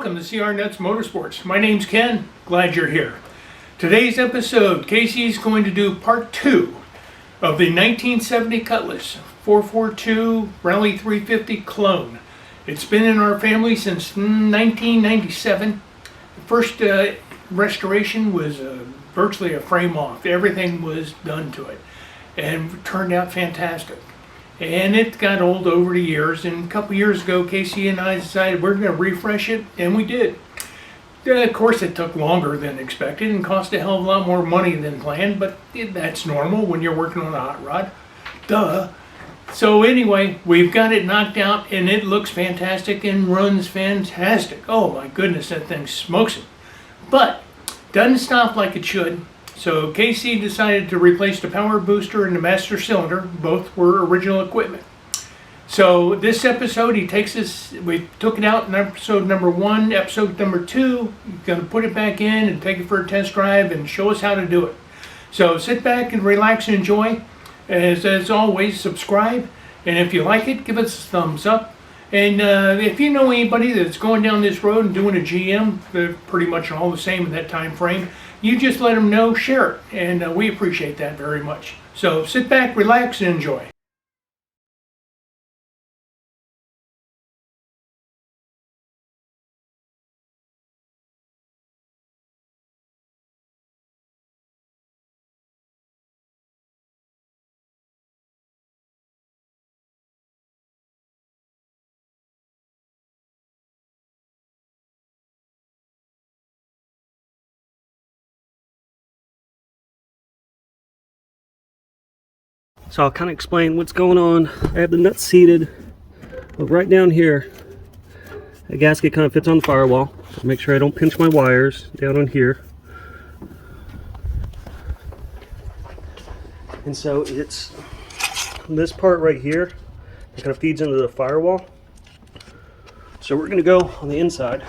welcome to CR Nuts Motorsports. My name's Ken, glad you're here. Today's episode, Casey's going to do part 2 of the 1970 Cutlass 442 Rallye 350 clone. It's been in our family since 1997. The first restoration was virtually a frame off. Everything was done to it and turned out fantastic. And it got old over the years, and a couple years ago Casey and I decided we're going to refresh it, and we did. Of course it took longer than expected and cost a hell of a lot more money than planned, but that's normal when you're working on a hot rod. Duh. So anyway, we've got it knocked out and it looks fantastic and runs fantastic. Oh my goodness, that thing smokes it. But doesn't stop like it should. So Casey decided to replace the power booster and the master cylinder. Both were original equipment. So this episode, we took it out in episode number 1, episode number 2. He's going to put it back in and take it for a test drive and show us how to do it. So sit back and relax and enjoy. As always, subscribe. And if you like it, give us a thumbs up. And if you know anybody that's going down this road and doing a GM, they're pretty much all the same in that time frame, you just let them know, share it, and we appreciate that very much. So sit back, relax, and enjoy. So I'll kind of explain what's going on. I have the nuts seated right down here. The gasket kind of fits on the firewall. Make sure I don't pinch my wires down on here. And so it's this part right here that kind of feeds into the firewall. So we're going to go on the inside.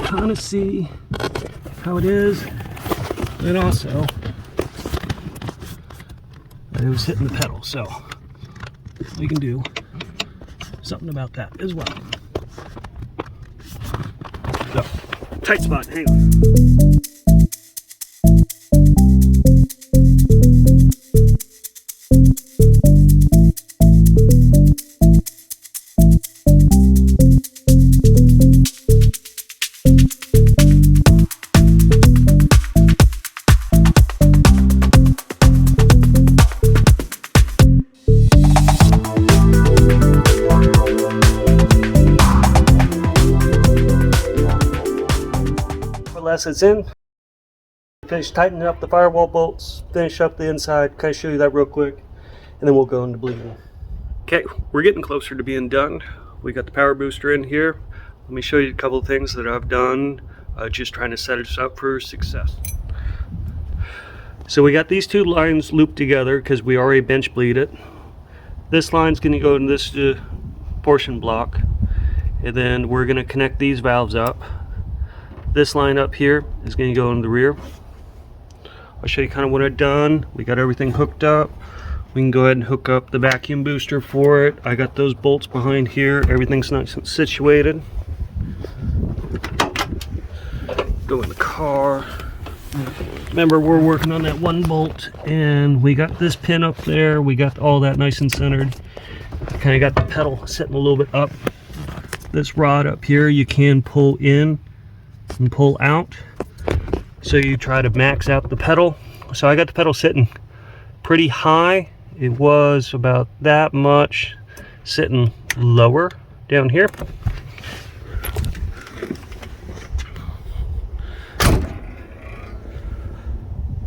Kind of see how it is, and also that it was hitting the pedal, so we can do something about that as well. So, tight spot, hang on. It's in. Finish tightening up the firewall bolts, finish up the inside, kind of show you that real quick, and then we'll go into bleeding. Okay, we're getting closer to being done. We got the power booster in here. Let me show you a couple of things that I've done, just trying to set us up for success. So we got these two lines looped together because we already bench bleed it. This line's going to go in this portion block, and then we're going to connect these valves up. This line up here is going to go in the rear. I'll show you kind of what I've done. We got everything hooked up. We can go ahead and hook up the vacuum booster for it. I got those bolts behind here. Everything's nice and situated. Go in the car. Remember, we're working on that one bolt, and we got this pin up there. We got all that nice and centered. Kind of got the pedal sitting a little bit up. This rod up here you can pull in and pull out, so you try to max out the pedal. So I got the pedal sitting pretty high. It was about that much sitting lower down here.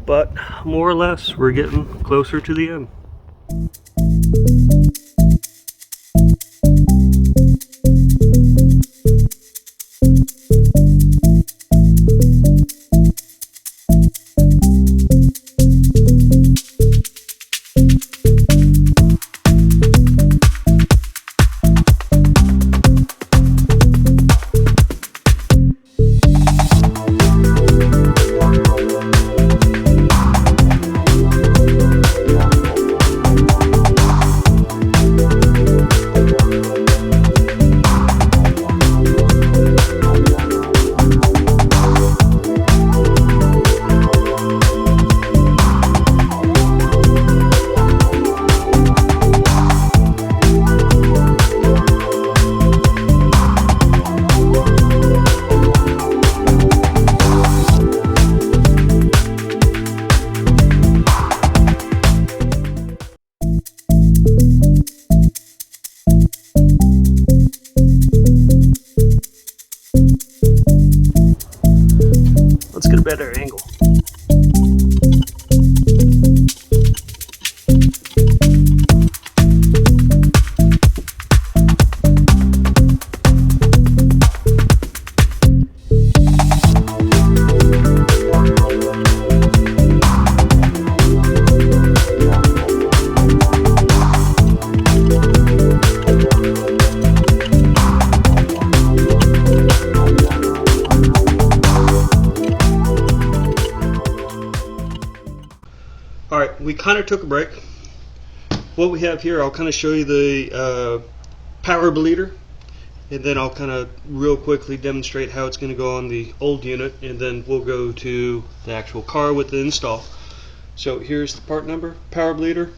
But more or less we're getting closer to the end. better angle. Alright, we kind of took a break. What we have here, I'll kind of show you the power bleeder, and then I'll kind of real quickly demonstrate how it's going to go on the old unit, and then we'll go to the actual car with the install. So here's the part number, power bleeder,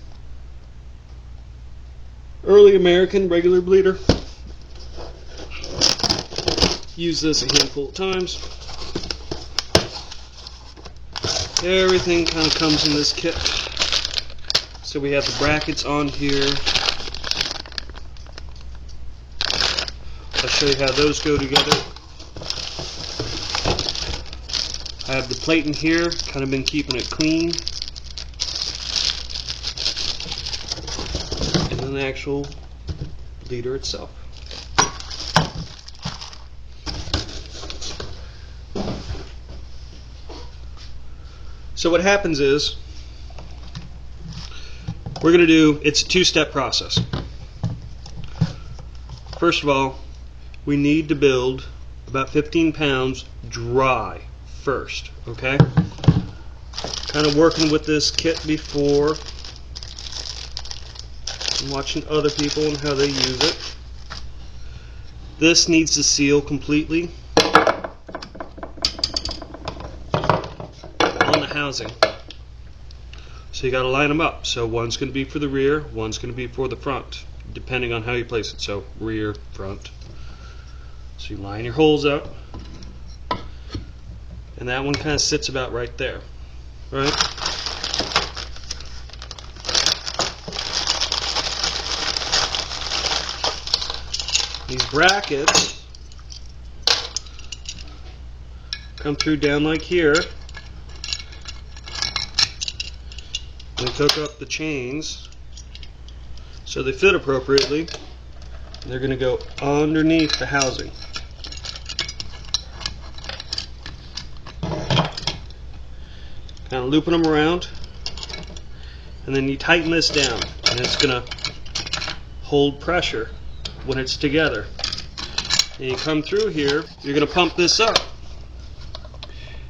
early American regular bleeder. Use this a handful of times. Everything kind of comes in this kit. So we have the brackets on here. I'll show you how those go together. I have the plate in here, kind of been keeping it clean. And then the actual bleeder itself. So what happens is, we're going to do, it's a two-step process. First of all, we need to build about 15 pounds dry first, okay? Kind of working with this kit before, and watching other people and how they use it. This needs to seal completely on the housing. So you got to line them up. So one's going to be for the rear, one's going to be for the front, depending on how you place it. So rear, front. So you line your holes up, and that one kind of sits about right there, right? These brackets come through down like here. We hook up the chains so they fit appropriately. They're going to go underneath the housing. Kind of looping them around, and then you tighten this down, and it's going to hold pressure when it's together. And you come through here, you're going to pump this up.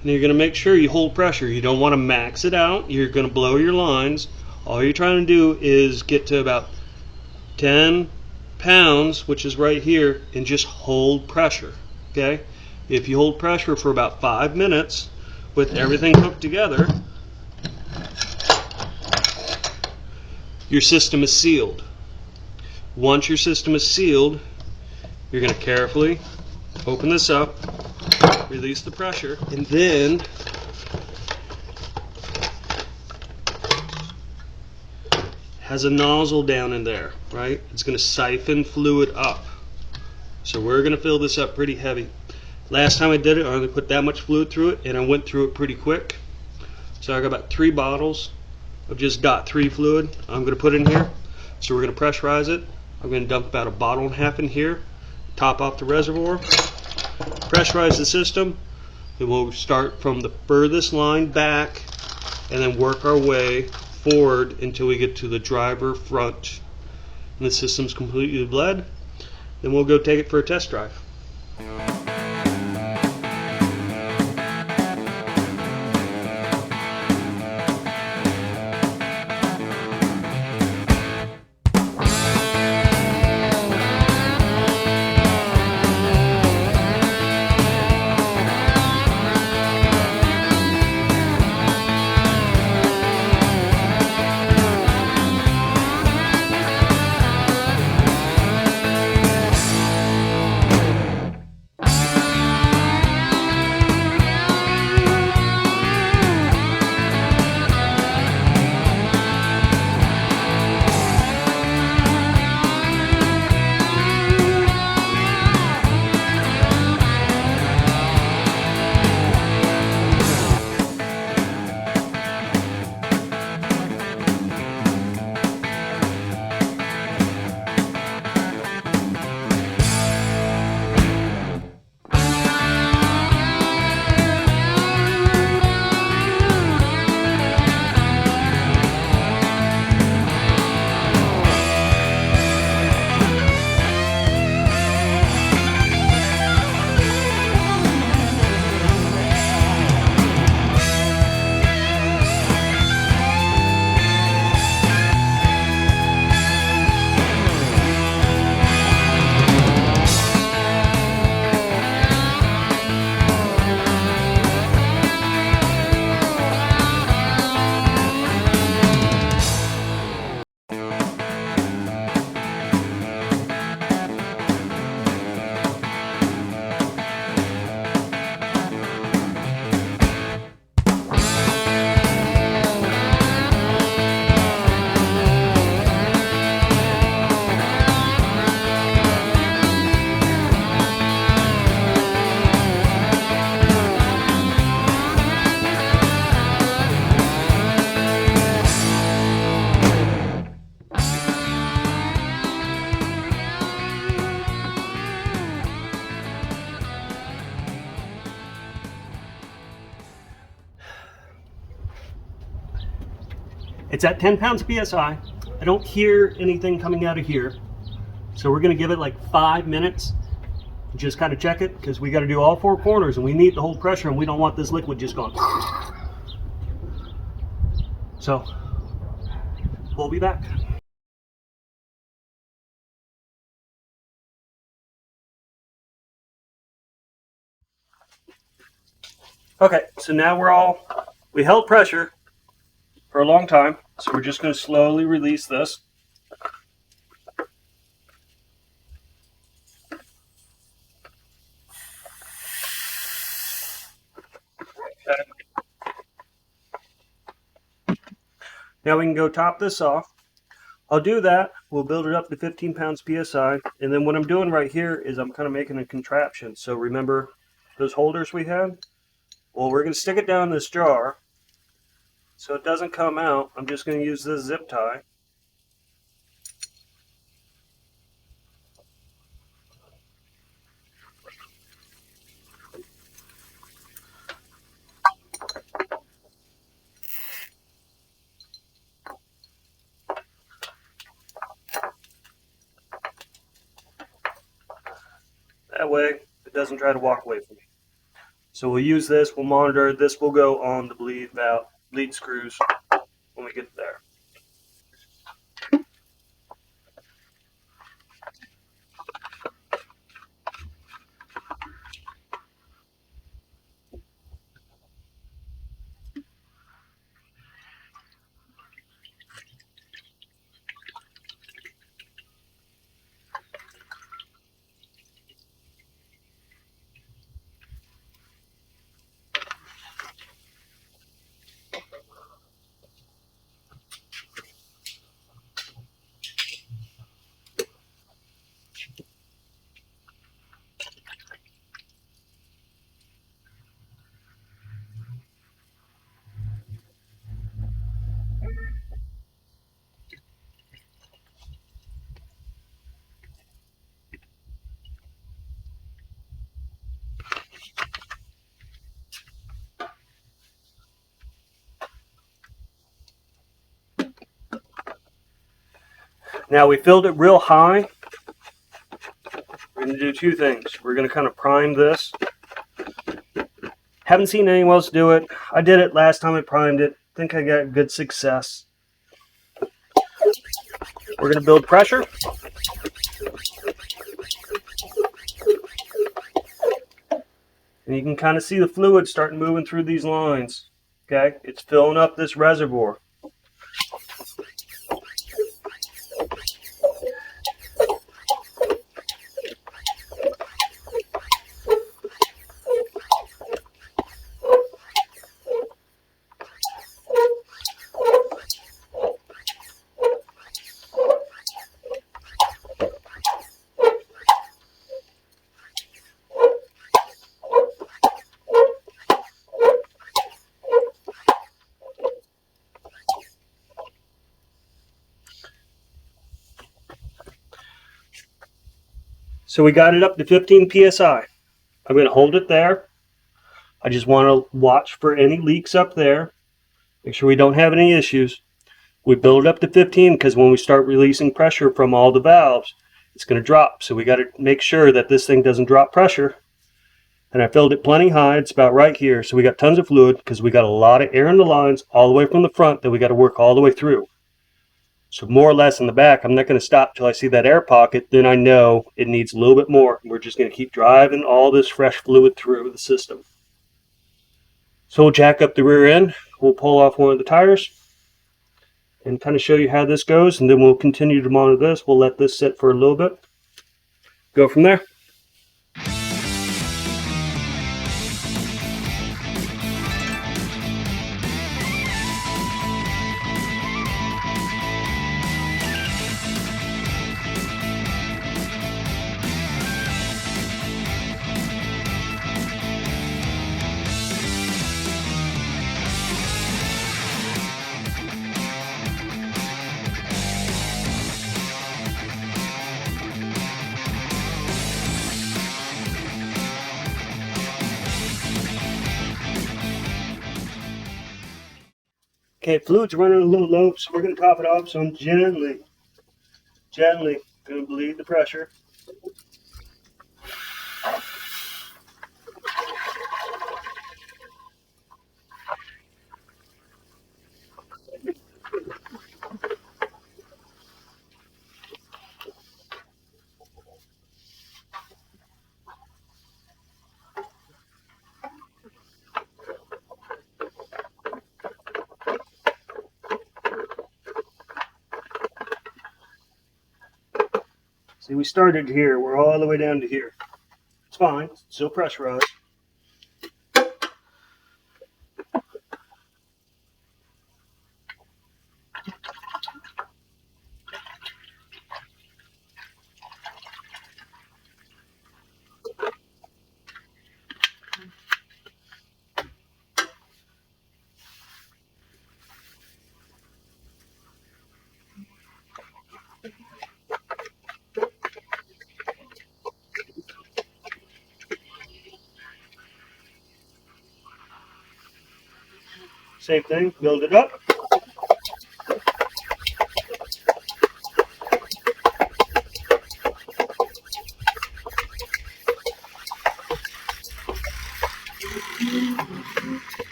And you're going to make sure you hold pressure. You don't want to max it out. You're going to blow your lines. All you're trying to do is get to about 10 pounds, which is right here, and just hold pressure. Okay? If you hold pressure for about 5 minutes with everything hooked together, your system is sealed. Once your system is sealed, you're going to carefully open this up, release the pressure, and then has a nozzle down in there, right? It's going to siphon fluid up. So we're going to fill this up pretty heavy. Last time I did it, I only put that much fluid through it, and I went through it pretty quick. So I got about 3 bottles of just .3 fluid I'm going to put in here. So we're going to pressurize it. I'm going to dump about 1.5 bottles in here, top off the reservoir, pressurize the system, and we'll start from the furthest line back and then work our way forward until we get to the driver front and the system's completely bled. Then we'll go take it for a test drive. It's at 10 pounds PSI. I don't hear anything coming out of here. So we're gonna give it like 5 minutes. Just kind of check it, because we got to do all 4 corners and we need to hold pressure, and we don't want this liquid just going. So we'll be back. Okay, so now we held pressure for a long time, so we're just going to slowly release this. Okay. Now we can go top this off. I'll do that. We'll build it up to 15 pounds PSI. And then what I'm doing right here is I'm kind of making a contraption. So remember those holders we had? Well, we're going to stick it down this jar so it doesn't come out. I'm just going to use this zip tie. That way it doesn't try to walk away from me. So we'll use this, we'll monitor. This will go on the bleed screws when we get there. Now we filled it real high. We're going to do 2 things. We're going to kind of prime this. Haven't seen anyone else do it. I did it last time I primed it. Think I got good success. We're going to build pressure. And you can kind of see the fluid starting moving through these lines. Okay, it's filling up this reservoir. So we got it up to 15 psi. I'm going to hold it there. I just want to watch for any leaks up there. Make sure we don't have any issues. We build it up to 15 because when we start releasing pressure from all the valves, it's going to drop. So we got to make sure that this thing doesn't drop pressure. And I filled it plenty high. It's about right here. So we got tons of fluid because we got a lot of air in the lines all the way from the front that we got to work all the way through. So more or less in the back, I'm not going to stop till I see that air pocket. Then I know it needs a little bit more. We're just going to keep driving all this fresh fluid through the system. So we'll jack up the rear end. We'll pull off one of the tires and kind of show you how this goes. And then we'll continue to monitor this. We'll let this sit for a little bit. Go from there. Okay, fluid's running a little low, so we're going to top it off. So I'm gently going to bleed the pressure. See, we started here. We're all the way down to here. It's fine. It's still pressurized. Same thing. Build it up.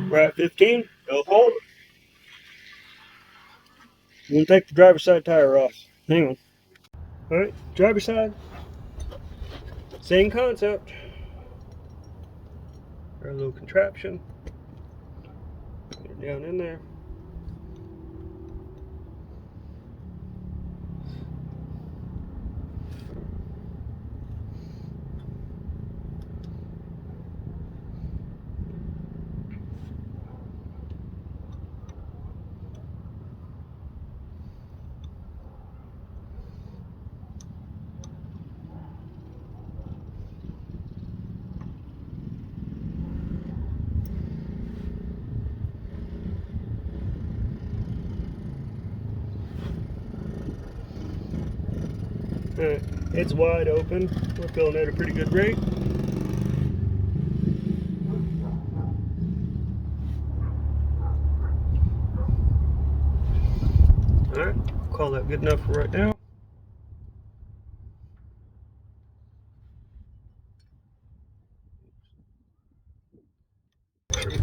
We're at 15. Go hold. I'm going to take the driver's side tire off. Hang on. Alright, driver's side. Same concept. Our little contraption. Get it down in there. Alright, it's wide open. We're filling at a pretty good rate. Alright, call that good enough for right now.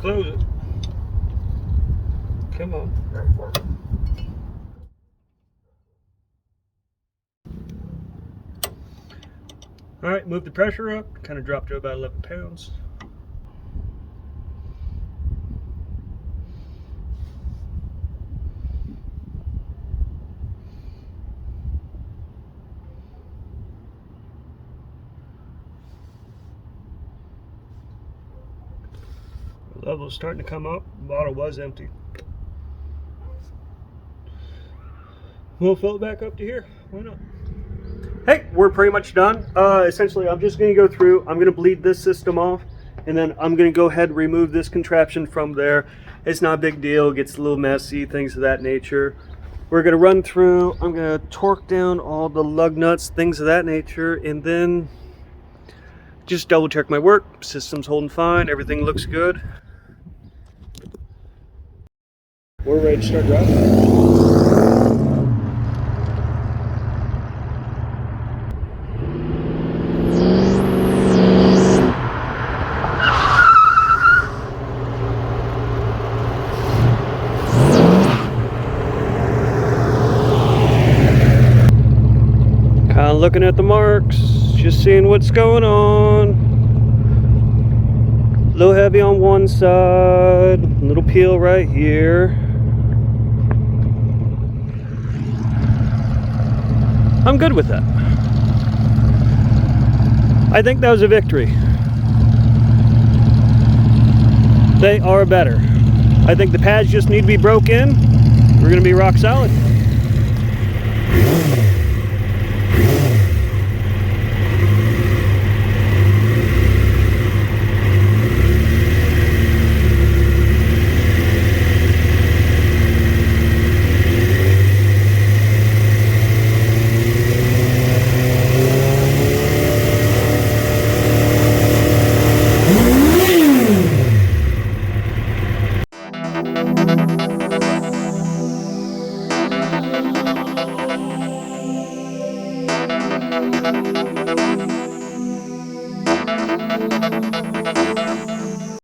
Close it. Come on. Alright, move the pressure up. Kind of dropped to about 11 pounds. The level's starting to come up. The bottle was empty. We'll fill it back up to here. Why not? Hey, we're pretty much done. Essentially, I'm just going to go through. I'm going to bleed this system off, and then I'm going to go ahead and remove this contraption from there. It's not a big deal. It gets a little messy, things of that nature. We're going to run through. I'm going to torque down all the lug nuts, things of that nature, and then just double check my work. System's holding fine. Everything looks good. We're ready to start driving. Looking at the marks, just seeing what's going on. A little heavy on one side, a little peel right here. I'm good with that. I think that was a victory. They are better. I think the pads just need to be broke in. We're going to be rock solid.